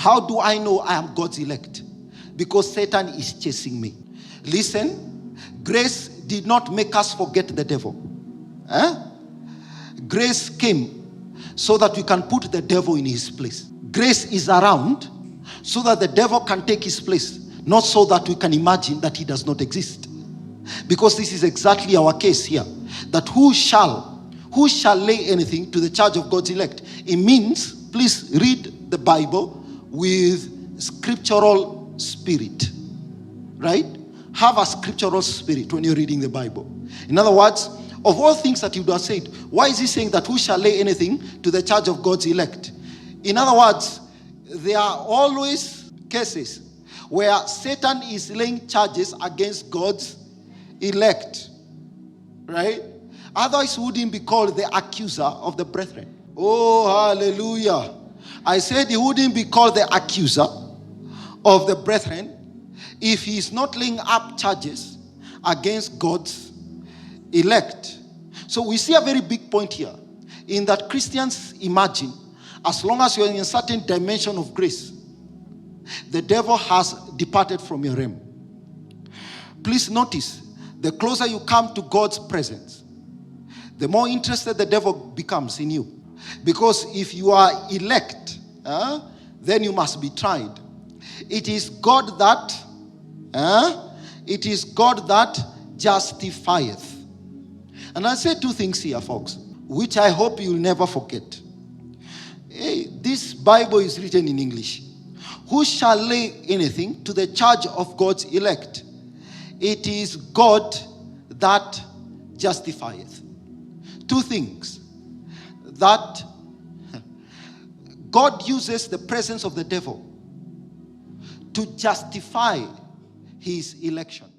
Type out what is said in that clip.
How do I know I am God's elect? Because Satan is chasing me. Listen, grace did not make us forget the devil. Grace came so that we can put the devil in his place. Grace is around so that the devil can take his place, not so that we can imagine that he does not exist. Because this is exactly our case here. That who shall lay anything to the charge of God's elect? It means, please read the Bible with scriptural spirit. Right? Have a scriptural spirit when you're reading the Bible. In other words, of all things that you would have said, why is he saying that who shall lay anything to the charge of God's elect? In other words, there are always cases where Satan is laying charges against God's elect. Right? Otherwise, he wouldn't be called the accuser of the brethren. Oh, hallelujah. I said he wouldn't be called the accuser of the brethren if he is not laying up charges against God's elect. So we see a very big point here in that Christians imagine as long as you're in a certain dimension of grace, the devil has departed from your realm. Please notice, the closer you come to God's presence, the more interested the devil becomes in you. Because if you are elect, then you must be tried. It is God that justifieth. And I say two things here, folks, which I hope you'll never forget. Hey, this Bible is written in English. Who shall lay anything to the charge of God's elect? It is God that justifieth. Two things. That God uses the presence of the devil to justify his election.